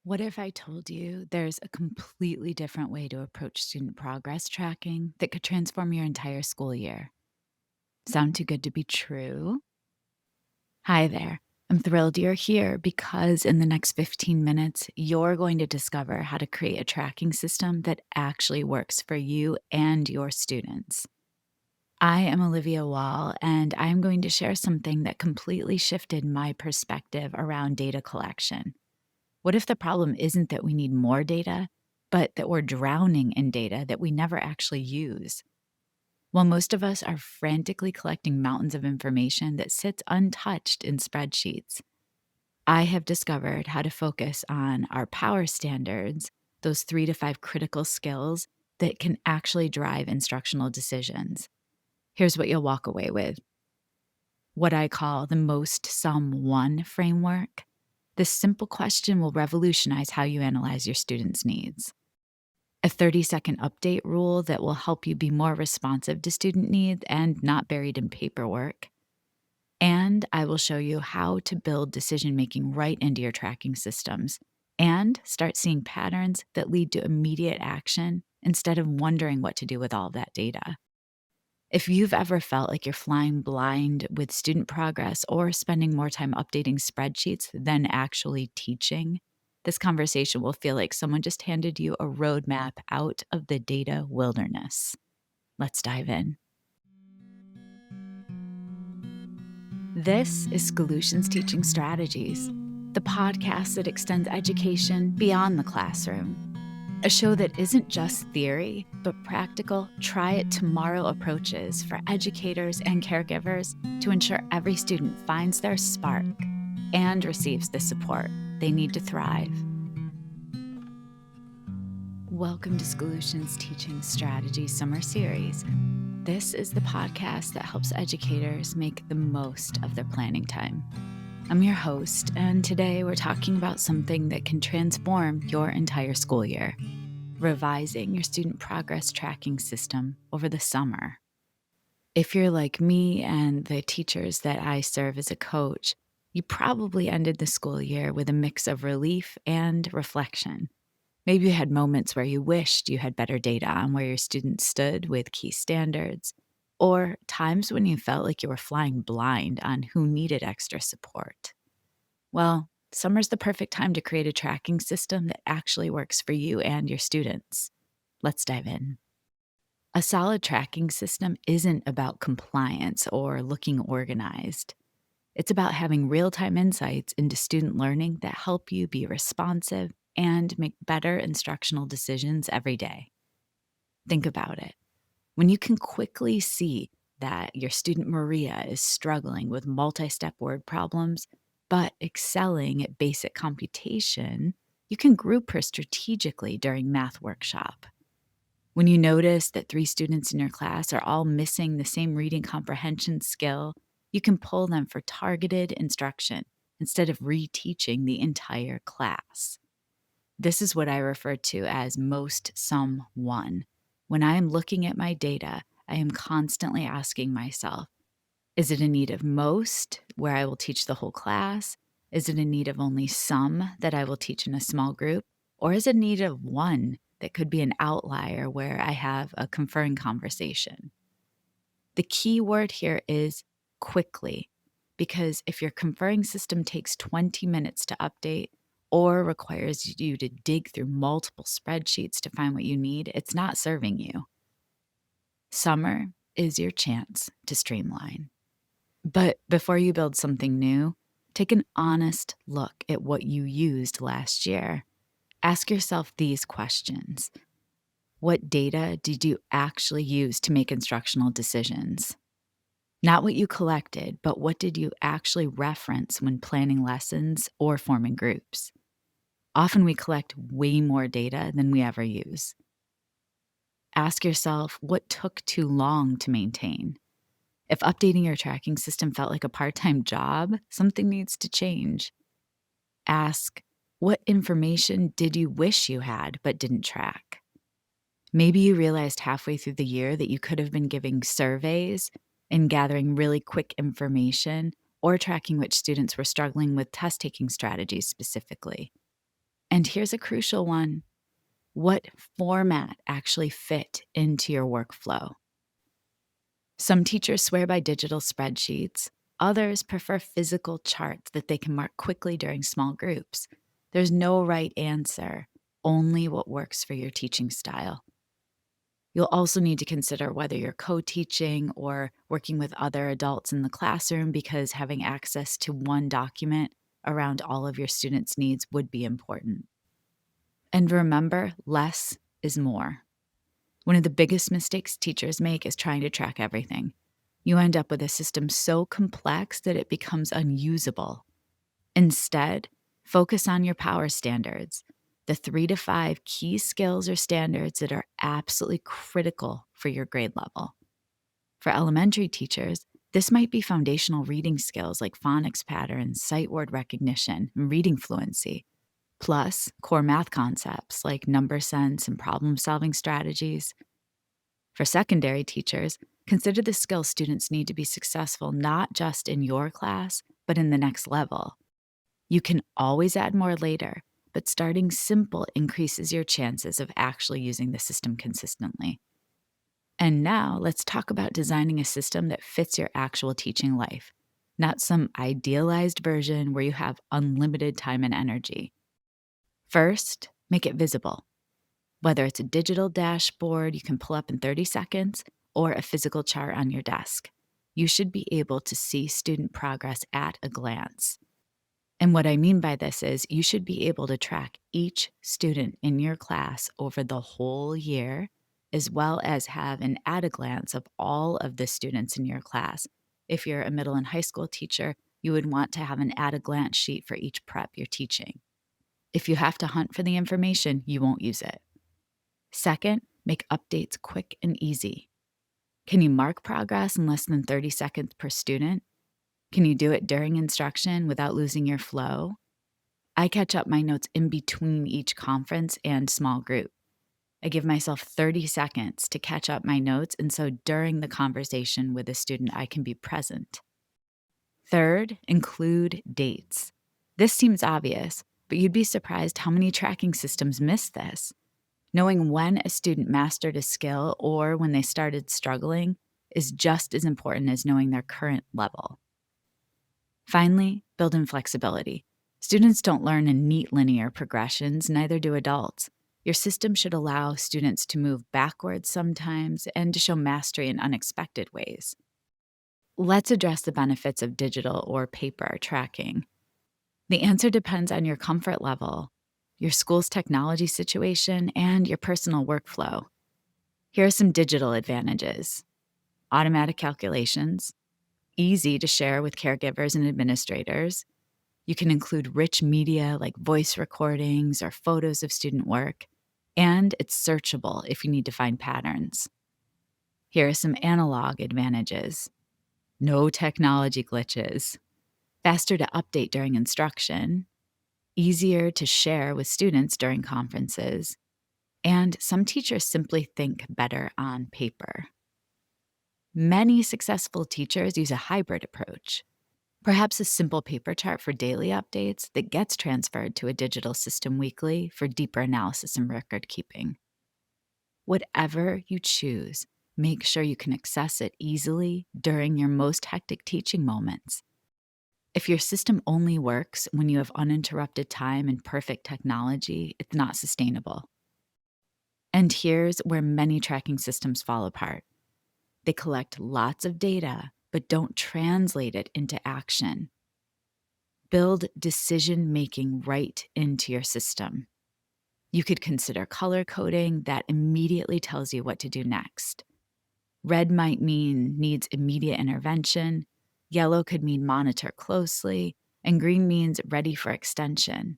What if I told you there's a completely different way to approach student progress tracking that could transform your entire school year? Sound too good to be true? Hi there. I'm thrilled you're here because in the next 15 minutes, you're going to discover how to create a tracking system that actually works for you and your students. I am Olivia Wall, and I'm going to share something that completely shifted my perspective around data collection. What if the problem isn't that we need more data, but that we're drowning in data that we never actually use? While most of us are frantically collecting mountains of information that sits untouched in spreadsheets, I have discovered how to focus on our power standards, those 3 to 5 critical skills that can actually drive instructional decisions. Here's what you'll walk away with: what I call the most sum one framework. This simple question will revolutionize how you analyze your students' needs. A 30-second update rule that will help you be more responsive to student needs and not buried in paperwork. And I will show you how to build decision making right into your tracking systems and start seeing patterns that lead to immediate action instead of wondering what to do with all of that data. If you've ever felt like you're flying blind with student progress or spending more time updating spreadsheets than actually teaching, this conversation will feel like someone just handed you a roadmap out of the data wilderness. Let's dive in. This is Solutions Teaching Strategies, the podcast that extends education beyond the classroom. A show that isn't just theory, but practical, try it tomorrow approaches for educators and caregivers to ensure every student finds their spark and receives the support they need to thrive. Welcome to Solutions Teaching Strategies Summer Series. This is the podcast that helps educators make the most of their planning time. I'm your host, and today we're talking about something that can transform your entire school year: revising your student progress tracking system over the summer. If you're like me and the teachers that I serve as a coach, you probably ended the school year with a mix of relief and reflection. Maybe you had moments where you wished you had better data on where your students stood with key standards, or times when you felt like you were flying blind on who needed extra support. Well, summer's the perfect time to create a tracking system that actually works for you and your students. Let's dive in. A solid tracking system isn't about compliance or looking organized. It's about having real time insights into student learning that help you be responsive and make better instructional decisions every day. Think about it. When you can quickly see that your student Maria is struggling with multi step word problems, but excelling at basic computation, you can group her strategically during math workshop. When you notice that 3 students in your class are all missing the same reading comprehension skill, you can pull them for targeted instruction instead of reteaching the entire class. This is what I refer to as most sum one. When I am looking at my data, I am constantly asking myself, is it in need of most, where I will teach the whole class? Is it in need of only some that I will teach in a small group? Or is it in need of one that could be an outlier where I have a conferring conversation? The key word here is quickly, because if your conferring system takes 20 minutes to update or requires you to dig through multiple spreadsheets to find what you need, it's not serving you. Summer is your chance to streamline. But before you build something new, take an honest look at what you used last year. Ask yourself these questions. What data did you actually use to make instructional decisions? Not what you collected, but what did you actually reference when planning lessons or forming groups? Often we collect way more data than we ever use. Ask yourself what took too long to maintain. If updating your tracking system felt like a part-time job, something needs to change. Ask, what information did you wish you had but didn't track? Maybe you realized halfway through the year that you could have been giving surveys and gathering really quick information or tracking which students were struggling with test-taking strategies specifically. And here's a crucial one. What format actually fit into your workflow? Some teachers swear by digital spreadsheets. Others prefer physical charts that they can mark quickly during small groups. There's no right answer, only what works for your teaching style. You'll also need to consider whether you're co-teaching or working with other adults in the classroom, because having access to one document around all of your students' needs would be important. And remember, less is more. One of the biggest mistakes teachers make is trying to track everything. You end up with a system so complex that it becomes unusable. Instead, focus on your power standards, the 3 to 5 key skills or standards that are absolutely critical for your grade level. For elementary teachers, this might be foundational reading skills like phonics patterns, sight word recognition, and reading fluency, plus core math concepts like number sense and problem-solving strategies. For secondary teachers, consider the skills students need to be successful not just in your class, but in the next level. You can always add more later, but starting simple increases your chances of actually using the system consistently. And now let's talk about designing a system that fits your actual teaching life, not some idealized version where you have unlimited time and energy. First, make it visible. Whether it's a digital dashboard you can pull up in 30 seconds or a physical chart on your desk, you should be able to see student progress at a glance. And what I mean by this is you should be able to track each student in your class over the whole year, as well as have an at-a-glance of all of the students in your class. If you're a middle and high school teacher, you would want to have an at-a-glance sheet for each prep you're teaching. If you have to hunt for the information, you won't use it. Second, make updates quick and easy. Can you mark progress in less than 30 seconds per student? Can you do it during instruction without losing your flow? I catch up my notes in between each conference and small group. I give myself 30 seconds to catch up my notes, and so during the conversation with a student, I can be present. Third, include dates. This seems obvious, but you'd be surprised how many tracking systems miss this. Knowing when a student mastered a skill or when they started struggling is just as important as knowing their current level. Finally, build in flexibility. Students don't learn in neat linear progressions, neither do adults. Your system should allow students to move backwards sometimes and to show mastery in unexpected ways. Let's address the benefits of digital or paper tracking. The answer depends on your comfort level, your school's technology situation, and your personal workflow. Here are some digital advantages: automatic calculations, easy to share with caregivers and administrators. You can include rich media like voice recordings or photos of student work, and it's searchable if you need to find patterns. Here are some analog advantages: no technology glitches, faster to update during instruction, easier to share with students during conferences, and some teachers simply think better on paper. Many successful teachers use a hybrid approach, perhaps a simple paper chart for daily updates that gets transferred to a digital system weekly for deeper analysis and record keeping. Whatever you choose, make sure you can access it easily during your most hectic teaching moments. If your system only works when you have uninterrupted time and perfect technology, it's not sustainable. And here's where many tracking systems fall apart. They collect lots of data, but don't translate it into action. Build decision-making right into your system. You could consider color coding that immediately tells you what to do next. Red might mean needs immediate intervention, yellow could mean monitor closely, and green means ready for extension.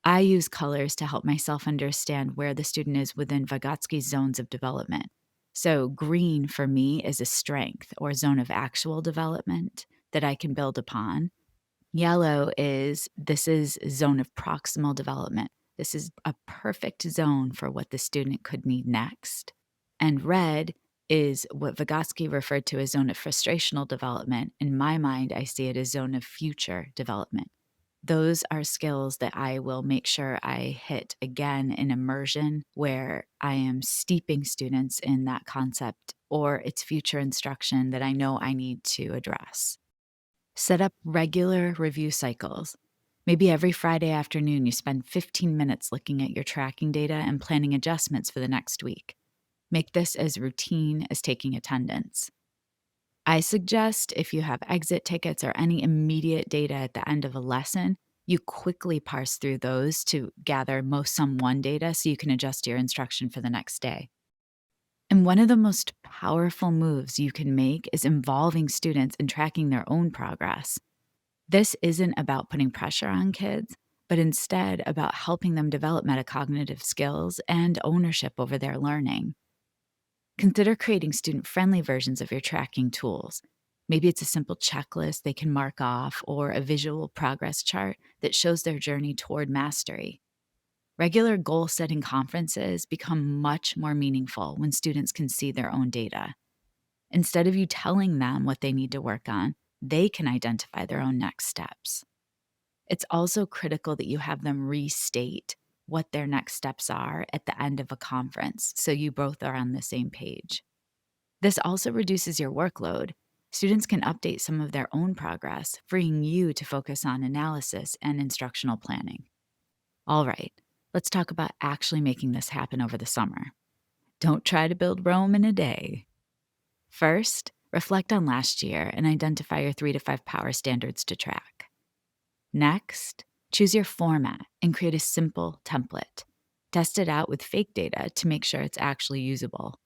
I use colors to help myself understand where the student is within Vygotsky's zones of development. So green for me is a strength or zone of actual development that I can build upon. Yellow is this is a zone of proximal development. This is a perfect zone for what the student could need next. And red is what Vygotsky referred to as zone of frustrational development. In my mind, I see it as zone of future development. Those are skills that I will make sure I hit again in immersion, where I am steeping students in that concept or its future instruction that I know I need to address. Set up regular review cycles. Maybe every Friday afternoon, you spend 15 minutes looking at your tracking data and planning adjustments for the next week. Make this as routine as taking attendance. I suggest if you have exit tickets or any immediate data at the end of a lesson, you quickly parse through those to gather most sum one data so you can adjust your instruction for the next day. And one of the most powerful moves you can make is involving students in tracking their own progress. This isn't about putting pressure on kids, but instead about helping them develop metacognitive skills and ownership over their learning. Consider creating student-friendly versions of your tracking tools. Maybe it's a simple checklist they can mark off or a visual progress chart that shows their journey toward mastery. Regular goal-setting conferences become much more meaningful when students can see their own data. Instead of you telling them what they need to work on, they can identify their own next steps. It's also critical that you have them restate what their next steps are at the end of a conference so you both are on the same page. This also reduces your workload. Students can update some of their own progress, freeing you to focus on analysis and instructional planning. All right, let's talk about actually making this happen over the summer. Don't try to build Rome in a day. First, reflect on last year and identify your 3 to 5 power standards to track. Next, choose your format and create a simple template. Test it out with fake data to make sure it's actually usable.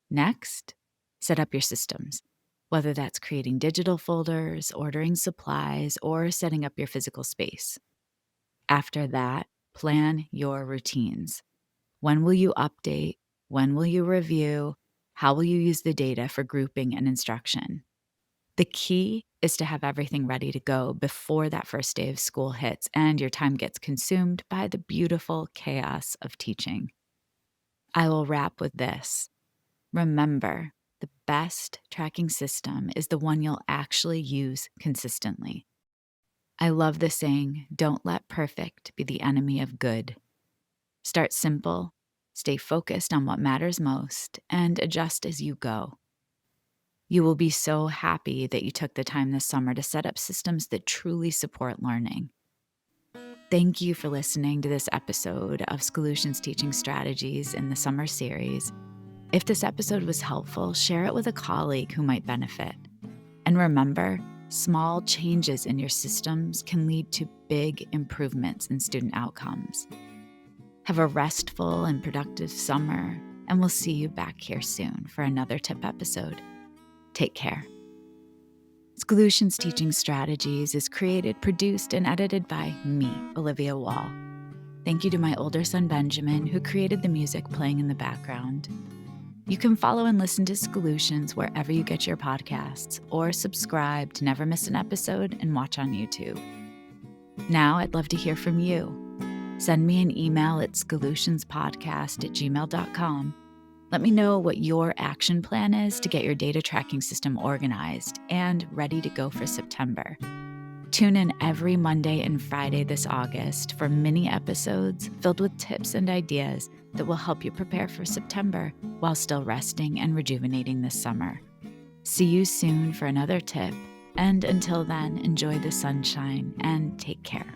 Next, set up your systems, whether that's creating digital folders, ordering supplies, or setting up your physical space. After that, plan your routines. When will you update? When will you review? How will you use the data for grouping and instruction? The key is to have everything ready to go before that first day of school hits and your time gets consumed by the beautiful chaos of teaching. I will wrap with this. Remember, the best tracking system is the one you'll actually use consistently. I love the saying, don't let perfect be the enemy of good. Start simple, stay focused on what matters most, and adjust as you go. You will be so happy that you took the time this summer to set up systems that truly support learning. Thank you for listening to this episode of Solutions Teaching Strategies in the Summer Series. If this episode was helpful, share it with a colleague who might benefit. And remember, small changes in your systems can lead to big improvements in student outcomes. Have a restful and productive summer, and we'll see you back here soon for another tip episode. Take care. Solutions Teaching Strategies is created, produced, and edited by me, Olivia Wall. Thank you to my older son, Benjamin, who created the music playing in the background. You can follow and listen to Solutions wherever you get your podcasts, or subscribe to never miss an episode and watch on YouTube. Now, I'd love to hear from you. Send me an email at solutionspodcast@gmail.com. Let me know what your action plan is to get your data tracking system organized and ready to go for September. Tune in every Monday and Friday this August for mini episodes filled with tips and ideas that will help you prepare for September while still resting and rejuvenating this summer. See you soon for another tip, and until then, enjoy the sunshine and take care.